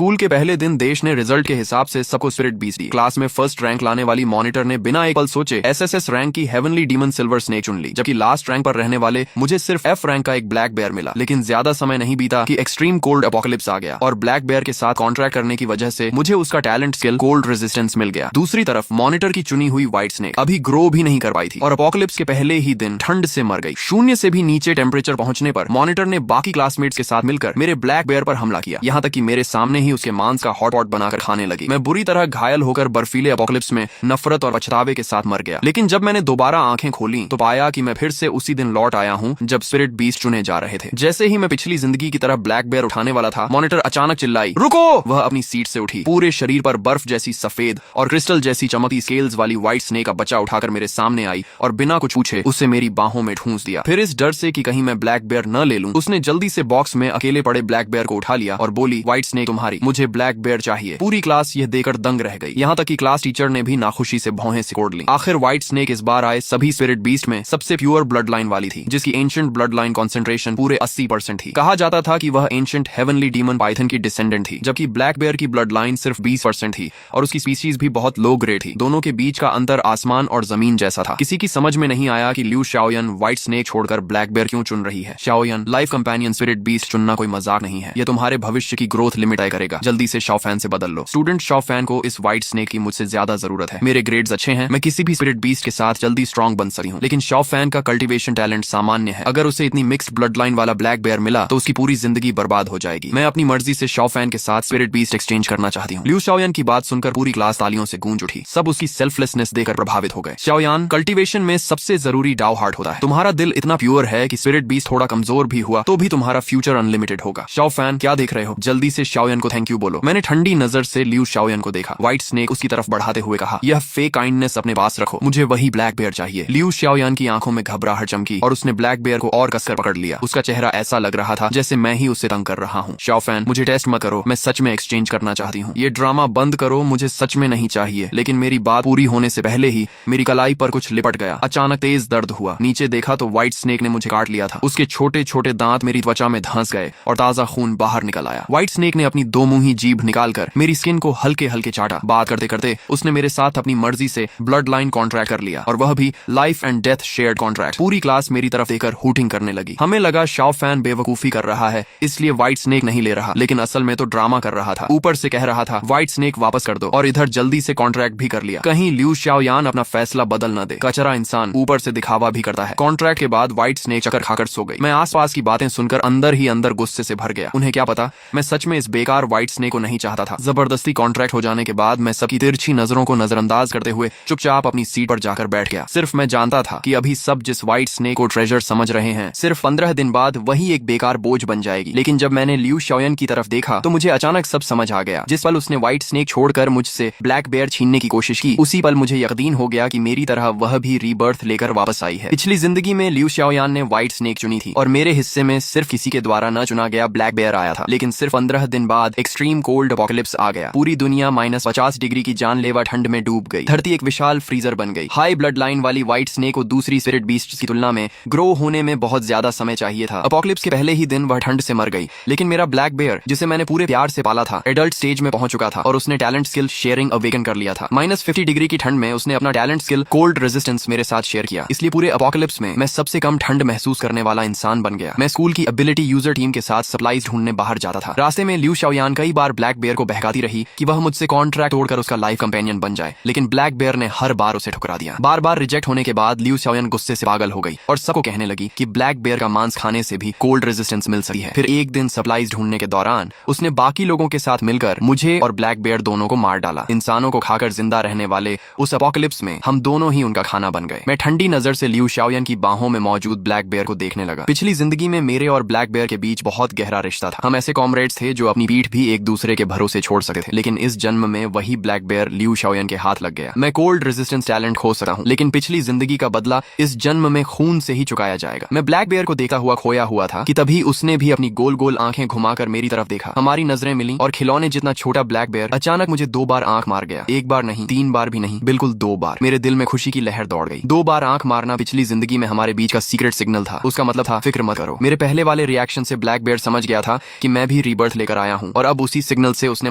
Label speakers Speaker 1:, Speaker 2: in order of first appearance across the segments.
Speaker 1: School के पहले दिन देश ने रिजल्ट के हिसाब से सबको स्पिरिट बीस्ट दी। क्लास में फर्स्ट रैंक लाने वाली मॉनिटर ने बिना एक पल सोचे एसएसएस रैंक की हेवनली डीमन सिल्वर स्नेक चुन ली, जबकि लास्ट रैंक पर रहने वाले मुझे सिर्फ एफ रैंक का एक ब्लैक बेयर मिला। लेकिन ज्यादा समय नहीं बीता कि एक्सट्रीम कोल्ड एपोकलिप्स आ गया और ब्लैक बेयर के साथ कॉन्ट्रैक्ट करने की वजह से मुझे उसका टैलेंट स्किल कोल्ड रेजिस्टेंस मिल गया। दूसरी तरफ मॉनिटर की चुनी हुई व्हाइट स्नेक अभी ग्रो भी नहीं कर पाई थी और एपोकलिप्स के पहले ही दिन ठंड से मर गई। शून्य से भी नीचे टेम्परेचर पहुंचने पर मॉनिटर ने बाकी क्लासमेट्स के साथ मिलकर मेरे ब्लैक बेयर पर हमला किया, यहाँ तक कि मेरे सामने ही उसके मांस का हॉट पॉट बनाकर खाने लगी। मैं बुरी तरह घायल होकर बर्फीले एपोकलिप्स में नफरत और पछतावे के साथ मर गया। लेकिन जब मैंने दोबारा आंखें खोली तो पाया कि मैं फिर से उसी दिन लौट आया हूँ जब स्पिरिट बीस्ट चुने जा रहे थे। जैसे ही मैं पिछली जिंदगी की तरह ब्लैक बेयर उठाने वाला था, मॉनिटर अचानक चिल्लाई, रुको! वह अपनी सीट से उठी, पूरे शरीर पर बर्फ जैसी सफेद और क्रिस्टल जैसी चमकती स्केल्स वाली व्हाइट स्नेक का बच्चा उठाकर मेरे सामने आई और बिना कुछ पूछे उसे मेरी बाहों में ठूंस दिया। फिर इस डर से कि कहीं मैं ब्लैक बेयर न ले लूं, उसने जल्दी से बॉक्स में अकेले पड़े ब्लैक बेयर को उठा लिया और बोली, व्हाइट स्नेक तुम्हारी, मुझे ब्लैक बेयर चाहिए। पूरी क्लास यह देकर दंग रह गई, यहाँ तक कि क्लास टीचर ने भी नाखुशी से भौहें सिकोड़ ली। आखिर व्हाइट स्नेक इस बार आए सभी स्पिरिट बीस्ट में सबसे प्योर ब्लड लाइन वाली थी, जिसकी एंशिएंट ब्लड लाइन कॉन्सेंट्रेशन पूरे 80% थी। कहा जाता था कि वह एंशिएंट हेवनली डीमन पाइथन की डिसेंडेंट थी, जबकि ब्लैक बेयर की ब्लड लाइन सिर्फ 20% थी और उसकी स्पीशीज भी बहुत लो ग्रेड थी। दोनों के बीच का अंतर आसमान और जमीन जैसा था। किसी की समझ में नहीं आया कि ल्यू शाओयन व्हाइट स्नेक छोड़कर ब्लैक बेयर क्यों चुन रही है। Shaoyan, life companion spirit beast चुनना कोई मजाक नहीं है, यह तुम्हारे भविष्य की ग्रोथ लिमिट तय करेगा। जल्दी से शाओफैन से बदल लो। स्टूडेंट शाओफैन को इस व्हाइट स्नेक की मुझसे ज्यादा जरूरत है। मेरे ग्रेड्स अच्छे हैं, मैं किसी भी स्पिरिट बीस्ट के साथ जल्दी स्ट्रॉन्ग बन सकती हूँ, लेकिन शाओफैन का कल्टीवेशन टैलेंट सामान्य है। अगर उसे इतनी मिक्स्ड ब्लड लाइन वाला ब्लैक बेयर मिला तो उसकी पूरी जिंदगी बर्बाद हो जाएगी। मैं अपनी मर्जी से शाओफैन के साथ स्पिरिट बीस्ट एक्सचेंज करना चाहती हूँ। ल्यू शाओयन की बात सुनकर पूरी क्लास तालियों से गूंज उठी। सब उसकी सेल्फलेसनेस देकर प्रभावित हो गए। शाओयान, कल्टीवेशन में सबसे जरूरी डाउ हार्ट होता है। तुम्हारा दिल इतना प्योर है कि स्पिरिट बीस्ट थोड़ा कमजोर भी हुआ तो भी तुम्हारा फ्यूचर अनलिमिटेड होगा। शाओफैन, क्या देख रहे हो? जल्दी से शाओयन को थैंक यू बोलो। मैंने ठंडी नजर से ल्यू शाओयन को देखा। व्हाइट स्नेक उसकी तरफ बढ़ाते हुए कहा, यह फेक काइंडनेस अपने पास रखो, मुझे वही ब्लैक बेयर चाहिए। ल्यू शाओयन की आंखों में घबराहट चमकी और उसने ब्लैक बेयर को और कसकर पकड़ लिया। उसका चेहरा ऐसा लग रहा था जैसे मैं ही उससे तंग कर रहा हूँ। शाओफैन, मुझे टेस्ट मत करो, मैं सच में एक्सचेंज करना चाहती हूँ। ये ड्रामा बंद करो, मुझे सच में नहीं चाहिए। लेकिन मेरी बात पूरी होने से पहले ही मेरी कलाई पर कुछ लिपट गया। अचानक तेज दर्द हुआ। नीचे देखा तो व्हाइट स्नेक ने मुझे काट लिया था। उसके छोटे छोटे दांत मेरी त्वचा में धंस गए और ताजा खून बाहर निकल आया। व्हाइट स्नेक ने अपनी दो मुंही जीभ निकालकर मेरी स्किन को हल्के हल्के चाटा। बात करते करते उसने मेरे साथ अपनी मर्जी से ब्लड लाइन कॉन्ट्रैक्ट कर लिया और वह भी life and death shared contract. पूरी क्लास मेरी तरफ देखकर हूटिंग करने लगी। हमें लगा शाओफैन बेवकूफी कर रहा है, इसलिए व्हाइट स्नेक नहीं ले रहा, लेकिन असल में तो ड्रामा कर रहा था। ऊपर से कह रहा था व्हाइट स्नेक वापस कर दो और इधर जल्दी से कॉन्ट्रैक्ट भी कर लिया, कहीं ल्यू शाओयान अपना फैसला बदल न दे। कचरा इंसान ऊपर से दिखावा भी करता है। कॉन्ट्रैक्ट के बाद व्हाइट स्नेक चक्कर खाकर सो गई। मैं आसपास की बातें सुनकर अंदर ही अंदर गुस्से से भर गया। उन्हें क्या पता मैं सच में इस बेकार व्हाइट स्नेक को नहीं चाहता था। जबरदस्ती कॉन्ट्रैक्ट हो जाने के बाद मैं सबकी तिरछी नजरों को नजरअंदाज करते हुए चुपचाप अपनी सीट पर जाकर बैठ गया। सिर्फ मैं जानता था कि अभी सब जिस व्हाइट स्नेक को ट्रेजर समझ रहे हैं, सिर्फ 15 दिन बाद वही एक बेकार बोझ बन जाएगी। लेकिन जब मैंने ल्यू शाओयन की तरफ देखा तो मुझे अचानक सब समझ आ गया। जिस पल उसने व्हाइट स्नेक छोड़कर मुझसे ब्लैक बेयर छीनने की कोशिश की, उसी पल मुझे यकीन हो गया कि मेरी तरह वह भी रीबर्थ लेकर वापस आई है। पिछली जिंदगी में ल्यू शाओयान ने व्हाइट स्नेक चुनी थी और मेरे हिस्से में सिर्फ किसी के द्वारा न चुना गया ब्लैक बेयर आया था। लेकिन सिर्फ 15 दिन बाद एक्सट्रीम कोल्ड एपोकलिप्स आ गया। पूरी दुनिया -50 डिग्री की जानलेवा ठंड में डूब गई। धरती एक विशाल फ्रीजर बन गई। हाई ब्लड लाइन वाली व्हाइट स्नेक को दूसरी स्पिरिट बीस्ट की तुलना में ग्रो होने में बहुत ज्यादा समय चाहिए था। एपोकलिप्स के पहले ही दिन वह ठंड से मर गई। लेकिन मेरा ब्लैक बेयर, जिसे मैंने पूरे प्यार से पाला था, एडल्ट स्टेज में पहुंच चुका था और उसने टैलेंट स्किल शेयरिंग अवेकन कर लिया था। -50 डिग्री की ठंड में उसने अपना टैलेंट स्किल कोल्ड रेजिस्टेंस मेरे साथ शेयर किया। इसलिए पूरे एपोकलिप्स में मैं सबसे कम ठंड महसूस करने वाला इंसान बन गया। मैं स्कूल की एबिलिटी यूजर टीम के साथ सप्लाईज ढूंढने बाहर जाता था। रास्ते में ल्यू शाओयान कई बार ब्लैक बेयर को बहकाती रही कि वह मुझसे कॉन्ट्रैक्ट तोड़कर उसका लाइफ कंपेनियन बन जाए, लेकिन ब्लैक बेयर ने हर बार उसे ठुकरा दिया। बार बार रिजेक्ट होने के बाद ल्यू शाओयान गुस्से से पागल हो गई और सबको कहने लगी कि ब्लैक बेयर का मांस खाने से भी कोल्ड रेजिस्टेंस मिल सकती है। फिर एक दिन सप्लाईज ढूंढने के दौरान उसने बाकी लोगों के साथ मिलकर मुझे और ब्लैक बेयर दोनों को मार डाला। इंसानों को खाकर जिंदा रहने वाले उस एपोकलिप्स में हम दोनों ही उनका खाना बन गए। मैं ठंडी नजर से ल्यू शाओयान की बाहों में मौजूद ब्लैक बेयर को देखने लगा। पिछली जिंदगी में मेरे और ब्लैक बेयर के बीच बहुत गहरा रिश्ता था। हम ऐसे कॉमरेड्स थे जो अपनी पीठ भी एक दूसरे के भरोसे छोड़ सकते थे। लेकिन इस जन्म में वही ब्लैक बेयर ल्यू शाओयान के हाथ लग गया। मैं कोल्ड रेजिस्टेंस टैलेंट खो सका हूँ, लेकिन पिछली जिंदगी का बदला इस जन्म में खून से ही चुकाया जाएगा। मैं ब्लैक बेयर को देखता हुआ खोया हुआ था कि तभी उसने भी अपनी गोल गोल आंखें घुमाकर मेरी तरफ देखा। हमारी नजरें मिली और खिलौने जितना छोटा ब्लैक बेयर अचानक मुझे 2 बार आंख मार गया। 1 बार नहीं, 3 बार भी नहीं, बिल्कुल 2 बार। मेरे दिल में खुशी की लहर दौड़ गई। 2 बार आंख मारना पिछली जिंदगी में हमारे बीच का सीक्रेट सिग्नल था। उसका मतलब था फिक्र मत करो। मेरे पहले वाले रिएक्शन से ब्लैक बेयर समझ गया था कि मैं भी रीबर्थ लेकर आया हूँ और अब उसी सिग्नल से उसने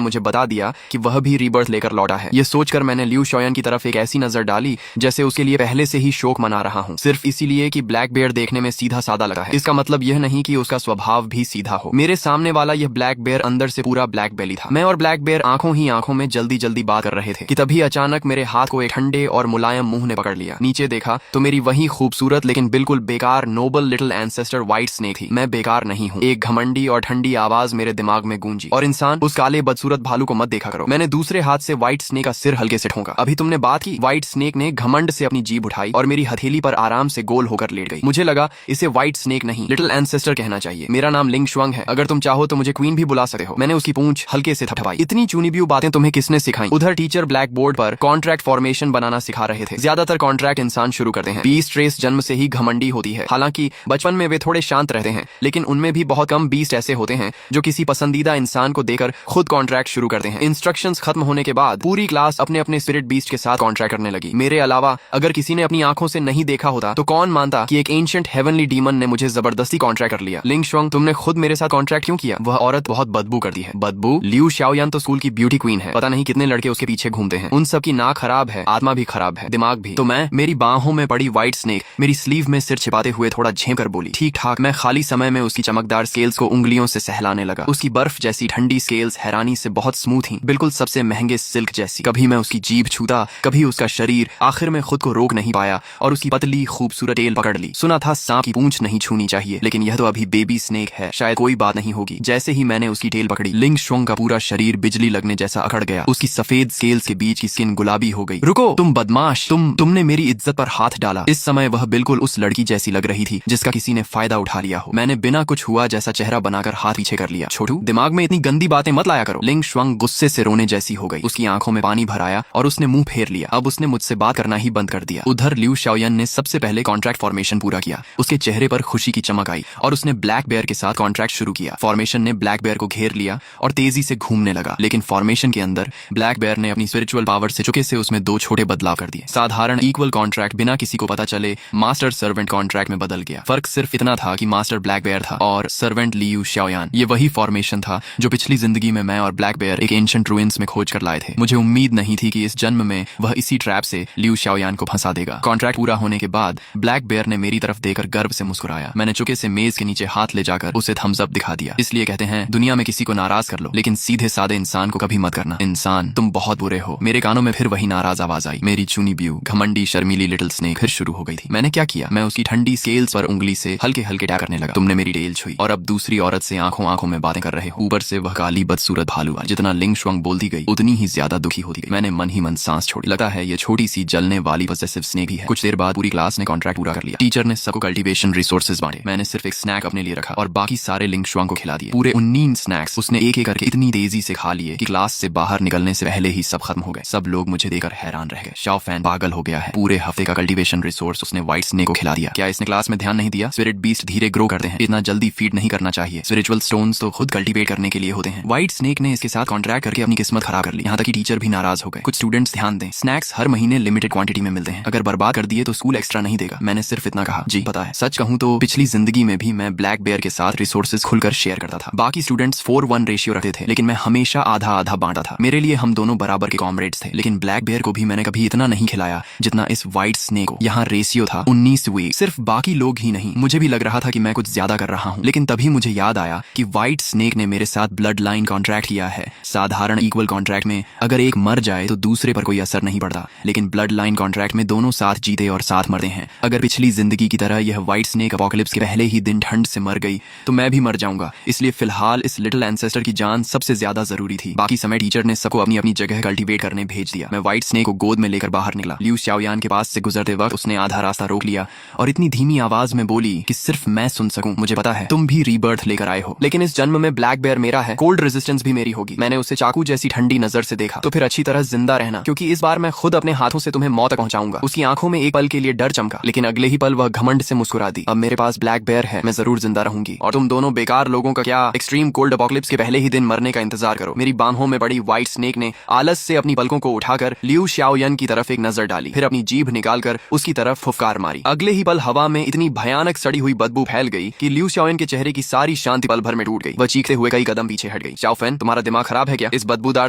Speaker 1: मुझे बता दिया कि वह भी रीबर्थ लेकर लौटा है। ये सोचकर मैंने लियू शाओयान की तरफ एक ऐसी नजर डाली जैसे उसके लिए पहले से ही शोक मना रहा हूँ, सिर्फ इसीलिए कि ब्लैक बेयर देखने में सीधा सादा लगा है। इसका मतलब यह नहीं कि उसका स्वभाव भी सीधा हो। मेरे सामने वाला यह ब्लैक बेयर अंदर से पूरा ब्लैक बेली था। मैं और ब्लैक बेयर आंखों ही आंखों में जल्दी जल्दी बात कर रहे थे कि तभी अचानक मेरे हाथ को एक ठंडे और मुलायम मुंह ने पकड़ लिया। नीचे देखा तो मेरी वही खूबसूरत लेकिन बिल्कुल बेकार noble little ancestor white snake थी। मैं बेकार नहीं हूँ, एक घमंडी और ठंडी आवाज मेरे दिमाग में गूंजी। और इंसान, उस काले बदसूरत भालू को मत देखा करो। मैंने दूसरे हाथ से व्हाइट स्नेक का सिर हल्के से ठोका। अभी तुमने बात की। व्हाइट स्नेक ने घमंड से अपनी जीभ उठाई और मेरी हथेली पर आराम से गोल होकर लेट गई। मुझे लगा इसे व्हाइट स्नेक नहीं लिटिल एंसेस्टर कहना चाहिए। मेरा नाम लिंग शुआंग है, अगर तुम चाहो तो मुझे क्वीन भी बुला सकते हो। मैंने उसकी पूंछ हल्के से थपथपाई। इतनी चुनी बियू बातें तुम्हें किसने सिखाई? उधर टीचर ब्लैक बोर्ड पर कॉन्ट्रैक्ट फॉर्मेशन बनाना सिखा रहे थे। ज्यादातर कॉन्ट्रैक्ट इंसान शुरू करते हैं। बीस्ट रेस जन्म से ही घमंडी होती है। हालांकि बचपन में वे थोड़े शांत रहते हैं, लेकिन उनमें भी बहुत कम बीस्ट ऐसे होते हैं जो किसी पसंदीदा इंसान को देकर खुद कॉन्ट्रैक्ट शुरू करते हैं। इंस्ट्रक्शंस खत्म होने के बाद पूरी क्लास अपने अपने स्पिरिट बीस्ट के साथ कॉन्ट्रैक्ट करने लगी। मेरे अलावा अगर किसी ने अपनी आंखों से नहीं देखा होता तो कौन मानता कि एक एंशिएंट हेवनली डीमन ने मुझे जबरदस्ती कॉन्ट्रैक्ट कर लिया। लिंग शुआंग, तुमने खुद मेरे साथ कॉन्ट्रैक्ट क्यों किया? वह औरत बहुत बदबू करती है। बदबू? लियू शाओयान तो स्कूल की ब्यूटी क्वीन है। पता नहीं कितने लड़के उसके पीछे घूमते हैं। उन सब की नाक खराब है, आत्मा भी खराब है, दिमाग भी। तो मैं, मेरी बाहों में पड़ी व्हाइट स्नेक मेरी स्लीव में सिर छिपाते हुए थोड़ा झेम कर बोली, ठीक ठाक। मैं खाली समय में उसकी चमकदार स्केल्स को उंगलियों से सहलाने लगा। उसकी बर्फ जैसी ठंडी स्केल्स हैरानी से बहुत स्मूथ थी, बिल्कुल सबसे महंगे सिल्क जैसी। कभी मैं उसकी जीभ छूता, कभी उसका शरीर। आखिर में खुद को रोक नहीं पाया और उसकी पतली खूबसूरत टेल पकड़ ली। सुना था सांप की पूंछ नहीं छूनी चाहिए, लेकिन यह तो अभी बेबी स्नेक है, शायद कोई बात नहीं होगी। जैसे ही मैंने उसकी टेल पकड़ी, लिंग शुआंग का पूरा शरीर बिजली लगने जैसा अकड़ गया। उसकी सफेद स्केल्स के बीच की स्किन गुलाबी हो गई। रुको, तुम बदमाश, तुमने मेरी इज्जत पर हाथ डाला। इस समय वह बिल्कुल उस लड़की जैसी लग रही थी जिसका किसी ने फायदा उठा लिया हो। मैंने बिना कुछ हुआ जैसा चेहरा बनाकर हाथ पीछे कर लिया। छोटू, दिमाग में इतनी गंदी बातें मत लाया करो। लिंग शुआंग गुस्से से रोने जैसी हो गई। उसकी आंखों में पानी भर आया और उसने मुंह फेर लिया। अब उसने मुझसे बात करना ही बंद कर दिया। उधर लियू शाओयान ने सबसे पहले कॉन्ट्रैक्ट फॉर्मेशन पूरा किया। उसके चेहरे पर खुशी की चमक आई और उसने ब्लैक बेयर के साथ कॉन्ट्रैक्ट शुरू किया। फॉर्मेशन ने ब्लैक बेयर को घेर लिया और तेजी से घूमने लगा, लेकिन फॉर्मेशन के अंदर ब्लैक बेयर ने अपनी स्पिरिचुअल पावर से चुके से उसमें दो छोटे बदलाव कर दिए। साधारण इक्वल कॉन्ट्रैक्ट बिना किसी को पता चले मास्टर सर्वेंट कॉन्ट्रैक्ट में बदल गया। फर्क सिर्फ इतना था कि मास्टर ब्लैक बेयर था और सर्वेंट लियू शाओयान। ये वही फॉर्मेशन था जो पिछली जिंदगी में मैं और ब्लैक बेयर एक एंशिएंट रूइंस में खोज कर लाए थे। मुझे उम्मीद नहीं थी कि इस जन्म में वह इसी ट्रैप से लियू शाओयान को फंसा देगा। कॉन्ट्रैक्ट पूरा होने के बाद ब्लैक बेयर ने मेरी तरफ देकर गर्व से मुस्कुराया। मैंने चुके से मेज के नीचे हाथ ले जाकर उसे थम्स अप दिखा दिया। इसलिए कहते हैं, दुनिया में किसी को नाराज कर लो, लेकिन सीधे सादे इंसान को कभी मत करना। इंसान, तुम बहुत बुरे हो। मेरे कानों में फिर वही नाराज आवाज आई। मेरी चुनी ब्यू, घमंडी शर्मीली लिटिल स्नेक फिर शुरू हो गई थी। मैंने क्या किया? मैं उसकी ठंडी स्केल्स पर उंगली से हल्के हल्के टैप करने लगा। तुमने मेरी टेल छुई और अब दूसरी औरत से आंखों आंखों में बातें कर रहे हो। ऊपर से वह काली बदसूरत भालू। जितना लिंग शुआंग बोलती गई उतनी ही ज्यादा दुखी होती गई। मैंने मन ही मन सांस छोड़ी। लगता है ये छोटी सी जलने वाली पॉसेसिव स्नेक ही है। कुछ देर बाद पूरी क्लास ने कॉन्ट्रैक्ट पूरा कर लिया। टीचर ने सबको कल्टीवेशन रिसोर्सेज बांटे। मैंने सिर्फ एक स्नैक अपने लिए रखा और बाकी सारे लिंग शुआंग को खिला दिए। पूरे 19 स्नैक्स उसने एक एक करके इतनी तेजी से खा लिए कि क्लास से बाहर निकलने से पहले ही सब खत्म हो गए। सब लोग मुझे देखकर हैरान रह गए। शाओ फैन पागल हो गया है। पूरे हफ्ते का कल्टीवेशन रिसोर्स उसने व्हाइट स्नेक को खिला दिया। क्या इसने क्लास में ध्यान नहीं दिया? स्पिरिट बीस्ट धीरे ग्रो करते हैं, इतना जल्दी फीड नहीं करना चाहिए। स्पिरिचुअल स्टोन्स तो खुद कल्टीवेट करने के लिए होते हैं। व्हाइट स्नेक ने इसके साथ कॉन्ट्रैक्ट करके अपनी किस्मत खराब कर ली। यहाँ तक कि टीचर भी नाराज हो गए। कुछ स्टूडेंट्स ध्यान दें, स्नैक्स हर महीने लिमिटेड क्वांटिटी में मिलते हैं। अगर बर्बाद कर दिए तो स्कूल एक्स्ट्रा नहीं देगा। मैंने सिर्फ इतना कहा। जी पता है, सच कहूँ तो पिछली जिंदगी में भी मैं ब्लैक बेयर के साथ रिसोर्सेज खुलकर शेयर करता था। बाकी स्टूडेंट्स 4:1 रेशियो रखते थे, लेकिन मैं हमेशा आधा आधा बांटा था। मेरे लिए हम दोनों बराबर के कॉमरेड्स थे, लेकिन ब्लैक बेयर को भी मैंने कभी इतना नहीं खिलाया जितना इस व्हाइट स्नेक को। यहाँ रेशियो था 19 वीक। सिर्फ बाकी लोग ही नहीं, मुझे भी लग रहा था कि मैं कुछ ज्यादा कर रहा हूँ। लेकिन तभी मुझे याद आया कि व्हाइट स्नेक ने मेरे साथ ब्लड लाइन कॉन्ट्रैक्ट किया है। साधारण इक्वल कॉन्ट्रैक्ट में अगर एक मर जाए तो दूसरे पर कोई असर नहीं पड़ता, लेकिन ब्लड लाइन कॉन्ट्रैक्ट में दोनों साथ जीते और साथ मरते हैं। अगर पिछली जिंदगी की तरह यह व्हाइट स्नेक अपोकलिप्स के पहले ही दिन ठंड से मर गई तो मैं भी मर जाऊंगा। इसलिए फिलहाल इस लिटिल एंसेस्टर की जान सबसे ज्यादा जरूरी थी। बाकी समय टीचर ने सबको अपनी अपनी जगह कल्टीवेट करने भेज दिया। मैं व्हाइट स्नेक को गोद में लेकर बाहर निकला। लियू शाओयान के पास से गुजरते वक्त उसने आधा रास्ता रोक लिया और इतनी धीमी आवाज में बोली कि सिर्फ मैं सुन सकूं, मुझे पता है तुम भी रीबर्थ लेकर आए हो, लेकिन इस जन्म में ब्लैक बेयर मेरा है, कोल्ड रेजिस्टेंस भी मेरी होगी। मैंने उसे चाकू जैसी ठंडी नजर से देखा। तो फिर अच्छी तरह जिंदा रहना, क्योंकि इस बार मैं खुद अपने हाथों से तुम्हें मौत तक पहुंचाऊंगा। उसकी आंखों में एक पल के लिए डर चमका, लेकिन अगले ही पल वह घमंड से मुस्कुरा दी। अब मेरे पास ब्लैक बेयर है, मैं जरूर जिंदा रहूंगी और तुम दोनों बेकार लोगों का क्या एक्सट्रीम कोल्ड अपोकलिप्स के पहले ही दिन मरने का इंतजार करो। मेरी बाहों में बड़ी व्हाइट स्नेक ने आलस से अपनी पलकों को उठाकर लियू शाओयान की तरफ एक नजर डाली, फिर अपनी जीभ निकालकर उसकी तरफ फुफकार मारी। अगले ही पल हवा में इतनी भयानक सड़ी हुई बदबू फैल गई कि लियू शाओयान के चेहरे की सारी शांति पल भर में टूट गई। वह चीखते हुए कई कदम पीछे पीछे हट गई। शाओफेन, तुम्हारा दिमाग खराब है क्या? इस बदबूदार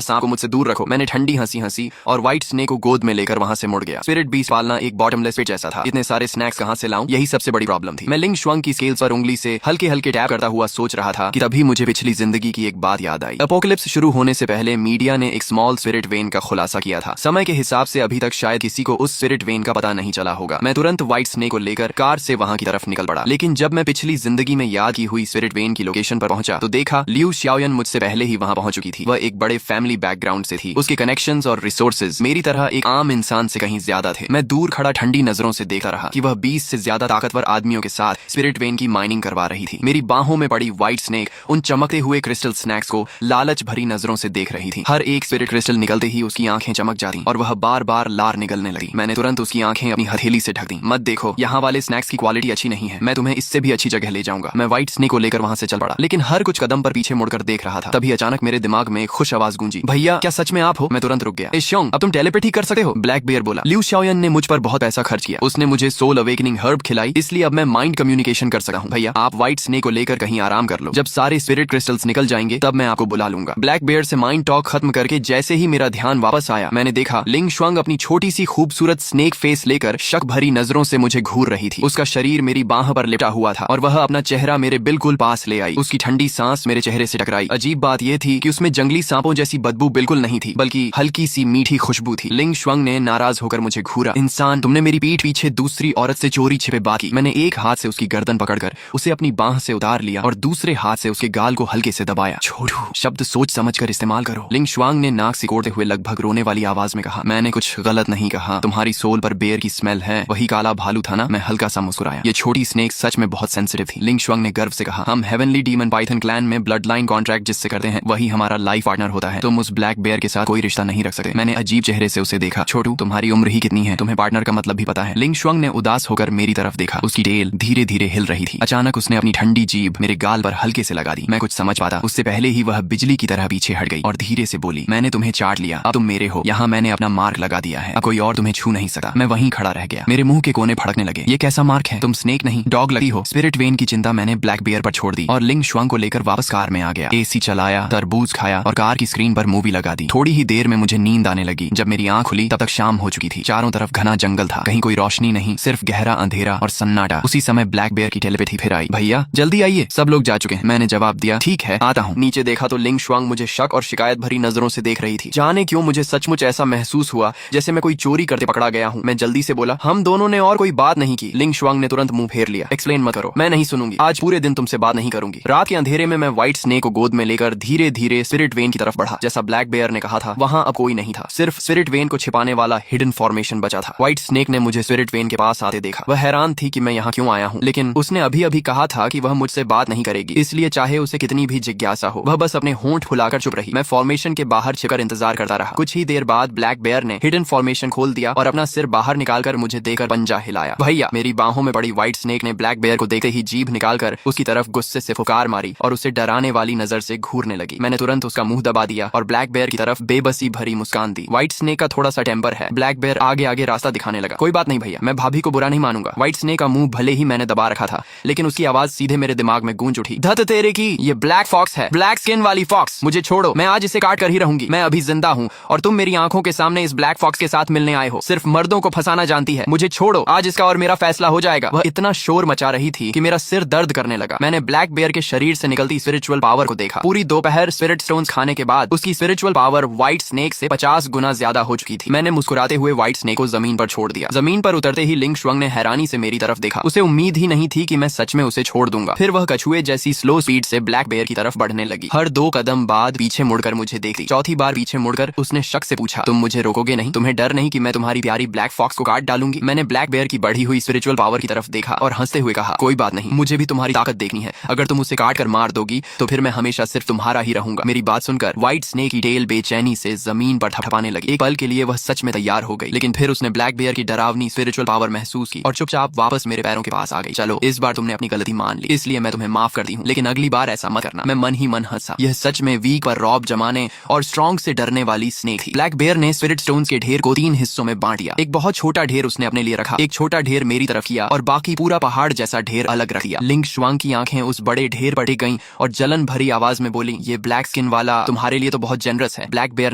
Speaker 1: सांप को मुझसे दूर रखो। मैंने ठंडी हंसी हंसी और व्हाइट स्नेक को गोद में लेकर वहां से मुड़ गया। स्पिरिट बीस्ट पालना एक बॉटमलेस पिट जैसा था। इतने सारे स्नैक्स कहां से लाऊं, यही सबसे बड़ी प्रॉब्लम थी। मैं लिंग शुआंग की स्केल्स पर उंगली से हल्के हल्के टैप करता हुआ सोच रहा था कि तभी मुझे पिछली जिंदगी की एक बात याद आई। एपोकलिप्स शुरू होने से पहले मीडिया ने एक स्मॉल स्पिरिट वेन का खुलासा किया था। समय के हिसाब से अभी तक शायद किसी को उस स्पिरिट वेन का पता नहीं चला होगा। मैं तुरंत व्हाइट स्नेक को लेकर कार से वहां की तरफ निकल पड़ा। लेकिन जब मैं पिछली जिंदगी में याद की हुई स्पिरिट वेन की लोकेशन पर पहुंचा तो देखा लियू शाओयन मुझसे पहले ही वहां पहुंच चुकी थी। वह एक बड़े फैमिली बैकग्राउंड से थी। उसके कनेक्शंस और रिसोर्सेज मेरी तरह एक आम इंसान से कहीं ज्यादा थे। मैं दूर खड़ा ठंडी नजरों से देखता रहा कि वह 20 से ज्यादा ताकतवर आदमियों के साथ स्पिरिट वेन की माइनिंग करवा रही थी। मेरी बाहों में पड़ी व्हाइट स्नेक उन चमकते हुए क्रिस्टल स्नैक्स को लालच भरी नजरों से देख रही थी। हर एक स्पिरिट क्रिस्टल निकलते ही उसकी आंखें चमक जाती और वह बार बार लार निकलने लगी। मैंने तुरंत उसकी आंखें अपनी हथेली से ढक दी। मत देखो, यहाँ वाले स्नैक्स की क्वालिटी अच्छी नहीं है। मैं तुम्हें इससे भी अच्छी जगह ले जाऊंगा। मैं व्हाइट स्नेक को लेकर वहां से चल पड़ा, लेकिन हर कुछ कदम पर पीछे मुड़कर देख रहा था। तभी अचानक मेरे दिमाग में एक खुश आवाज गूंजी, भैया क्या सच में आप हो? मैं तुरंत रुक गया। शियोंग, अब तुम टेलीपैथी कर सकते हो? ब्लैक बेयर बोला। लियू शाओयन ने मुझ पर बहुत पैसा खर्च किया। उसने मुझे सोल अवेकनिंग हर्ब खिलाई, इसलिए अब मैं माइंड कम्युनिकेशन कर सकता हूँ। भैया आप व्हाइट स्नेक को लेकर कहीं आराम कर लो। जब सारे स्पिरिट क्रिस्टल्स निकल जाएंगे तब मैं आपको बुला लूंगा। ब्लैक बेयर से माइंड टॉक खत्म करके जैसे ही मेरा ध्यान वापस आया, मैंने देखा लिंग शुआंग अपनी छोटी सी खूबसूरत स्नेक फेस लेकर शक भरी नजरों से मुझे घूर रही थी। उसका शरीर मेरी बाह पर लिपटा हुआ था और वह अपना चेहरा मेरे बिल्कुल पास ले आई। उसकी ठंडी सांस मेरे चेहरे से टकराई। अजीब बात यह थी कि उसमें जंगली सांपों जैसी बदबू बिल्कुल नहीं थी, बल्कि हल्की सी मीठी खुशबू थी। लिंग शुआंग ने नाराज होकर मुझे घूरा। इंसान, तुमने मेरी पीठ पीछे दूसरी औरत से चोरी छिपे बात की। मैंने एक हाथ से उसकी गर्दन पकड़कर उसे अपनी बाह से उतार लिया और दूसरे हाथ से उसके गाल को हल्के से दबाया। छोड़ो, शब्द सोच समझ कर इस्तेमाल करो। लिंग शुआंग ने नाक सिकोड़ते हुए लगभग रोने वाली आवाज में कहा, मैंने कुछ गलत नहीं कहा। तुम्हारी सोल पर बेर की स्मेल है। वही काला भालू था ना? मैं हल्का सा मुस्कुराया। ये छोटी स्नेक सच में बहुत सेंसिटिव थी। लिंग शुआंग ने गर्व से कहा, हम हेवनली डीमन पाइथन क्लैन में ब्लड लाइन कॉन्ट्रैक्ट जिससे करते हैं वही हमारा लाइफ पार्टनर होता है। तुम उस ब्लैक बेयर के साथ कोई रिश्ता नहीं रख सकते। मैंने अजीब चेहरे से उसे देखा। छोटू, तुम्हारी उम्र ही कितनी है? तुम्हें पार्टनर का मतलब भी पता है? लिंग शुआंग ने उदास होकर मेरी तरफ देखा। उसकी टेल धीरे धीरे हिल रही थी। अचानक उसने अपनी ठंडी जीभ मेरे गाल पर हल्के से लगा दी। मैं कुछ समझ पाता उससे पहले ही वह बिजली की तरह पीछे हट गई और धीरे से बोली, मैंने तुम्हें चाट लिया, अब तुम मेरे हो। यहाँ मैंने अपना मार्क लगा दिया है, अब कोई और तुम्हें छू नहीं सकता। मैं वहीं खड़ा रह गया। मेरे मुंह के कोने फड़कने लगे। ये कैसा मार्क है? तुम स्नेक नहीं डॉग लगी हो। स्पिरिट वेन की चिंता मैंने ब्लैक बेयर पर छोड़ दी और लिंग शुआंग को लेकर वापस कार में आ गया। एसी चलाया, तरबूज खाया और कार की स्क्रीन पर मूवी लगा दी। थोड़ी ही देर में मुझे नींद आने लगी। जब मेरी आंख खुली तब तक शाम हो चुकी थी। चारों तरफ घना जंगल था, कहीं कोई रोशनी नहीं, सिर्फ गहरा अंधेरा और सन्नाटा। उसी समय ब्लैक बेयर की टेलीपैथी फिर आई, भैया जल्दी आइए, सब लोग जा चुके हैं। मैंने जवाब दिया, ठीक है आता हूँ। नीचे देखा तो लिंग शुआंग मुझे शक और शिकायत भरी नजरों से देख रही थी। जाने क्यों मुझे सचमुच ऐसा महसूस हुआ जैसे मैं कोई चोरी करते पकड़ा गया हूँ। मैं जल्दी से बोला, हम दोनों ने और कोई बात नहीं की। लिंग शुआंग ने तुरंत मुंह फेर लिया। एक्सप्लेन मत करो, मैं नहीं सुनूंगी। आज पूरे दिन तुमसे बात नहीं करूंगी। रात के अंधेरे में मैं व्हाइट स्नेक को गोद में लेकर धीरे धीरे स्पिरिट वेन की तरफ बढ़ा। जैसा ब्लैक बेयर ने कहा था, वहां अब कोई नहीं था, सिर्फ स्पिरिट वेन को छिपाने वाला हिडन फॉर्मेशन बचा था। व्हाइट स्नेक ने मुझे स्पिरिट वेन के पास आते देखा। वह हैरान थी कि मैं यहाँ क्यों आया हूँ, लेकिन उसने अभी अभी कहा था कि वह मुझसे बात नहीं करेगी, इसलिए चाहे उसे कितनी भी जिज्ञासा हो वह बस अपने होंठ फुलाकर चुप रही। मैं फॉर्मेशन के बाहर छिपकर इंतजार करता रहा। कुछ ही देर बाद ब्लैक बेयर ने हिडन फॉर्मेशन खोल दिया और अपना सिर बाहर निकालकर मुझे देकर पंजा हिलाया। भैया, मेरी बाहों में पड़ी व्हाइट स्नेक ने ब्लैक बेयर को देखते ही जीभ निकालकर उसकी तरफ गुस्से से फुकार मारी और उसे डराने वाली नजर से घूरने लगी। मैंने तुरंत उसका मुंह दबा दिया और ब्लैक बेयर की तरफ बेबसी भरी मुस्कान दी। व्हाइट स्नेक का थोड़ा सा टेम्पर है। ब्लैक बेयर आगे आगे रास्ता दिखाने लगा। कोई बात नहीं भैया, मैं भाभी को बुरा नहीं मानूंगा। व्हाइट स्नेक का मुंह भले ही मैंने दबा रखा था, लेकिन उसकी आवाज सीधे मेरे दिमाग में गूंज उठी। धत तेरे की, ये ब्लैक फॉक्स है, ब्लैक स्किन वाली फॉक्स। मुझे छोड़ो, मैं आज इसे काट कर ही रहूंगी। मैं अभी जिंदा हूँ और तुम मेरी आंखों के सामने इस ब्लैक फॉक्स के साथ मिलने आए हो। सिर्फ मर्दों को फंसाना जानती है। मुझे छोड़ो, आज इसका और मेरा फैसला हो जाएगा। वह इतना शोर मचा रही थी कि मेरा सिर दर्द करने लगा। मैंने ब्लैक बेयर के शरीर से निकलती स्पिरिचुअल पावर को देखा। पूरी दोपहर स्पिरिट स्टोन्स खाने के बाद उसकी स्पिरिचुअल पावर व्हाइट स्नेक से 50 गुना ज्यादा हो चुकी थी। मैंने मुस्कुराते हुए व्हाइट स्नेक को जमीन पर छोड़ दिया। जमीन पर उतरते ही लिंग शुआंग ने हैरानी से मेरी तरफ देखा। उसे उम्मीद ही नहीं थी कि मैं सच में उसे छोड़ दूंगा। फिर वह कछुए जैसी स्लो स्पीड से ब्लैक बेयर की तरफ बढ़ने लगी। हर 2 कदम बाद पीछे मुड़कर मुझे देखती। चौथी बार पीछे मुड़कर उसने शक से पूछा, तुम मुझे रोकोगे नहीं? तुम्हें डर नहीं कि मैं तुम्हारी प्यारी ब्लैक फॉक्स को काट डालूंगी? मैंने ब्लैक बेयर की बढ़ी हुई स्पिरिचुअल पावर की तरफ देखा और हंसते हुए कहा, कोई बात नहीं, मुझे भी तुम्हारी ताकत देखनी है। अगर तुम उसे काट कर मार दोगी तो फिर मैं हमेशा सिर्फ तुम्हारा ही रहूंगा। मेरी बात सुनकर व्हाइट स्नेक की टेल बेचैनी से जमीन पर थपथपाने लगी। एक पल के लिए वह सच में तैयार हो गई, लेकिन फिर उसने ब्लैक बेयर की डरावनी स्पिरिचुअल पावर महसूस की और चुपचाप वापस मेरे पैरों के पास आ गई। चलो, इस बार तुमने अपनी गलती मान ली, इसलिए मैं तुम्हें माफ करती हूँ, लेकिन अगली बार ऐसा मत करना। मैं मन ही मन हंसा। यह सच में वीक पर रॉब जमाने और स्ट्रॉन्ग से डरने वाली स्नेक थी। ब्लैक बेयर ने स्पिरिट स्टोन्स के ढेर को 3 हिस्सों में बांट दिया। एक बहुत छोटा ढेर उसने अपने लिए रखा, एक छोटा ढेर मेरी तरफ किया और बाकी पूरा पहाड़ जैसा ढेर अलग रख दिया। लिंग शुआंग की आंखें उस बड़े ढेर पर टिक गईं और जलन भरी आवाज में बोली, ये ब्लैक स्किन वाला तुम्हारे लिए तो बहुत जेनरस है। ब्लैक बेयर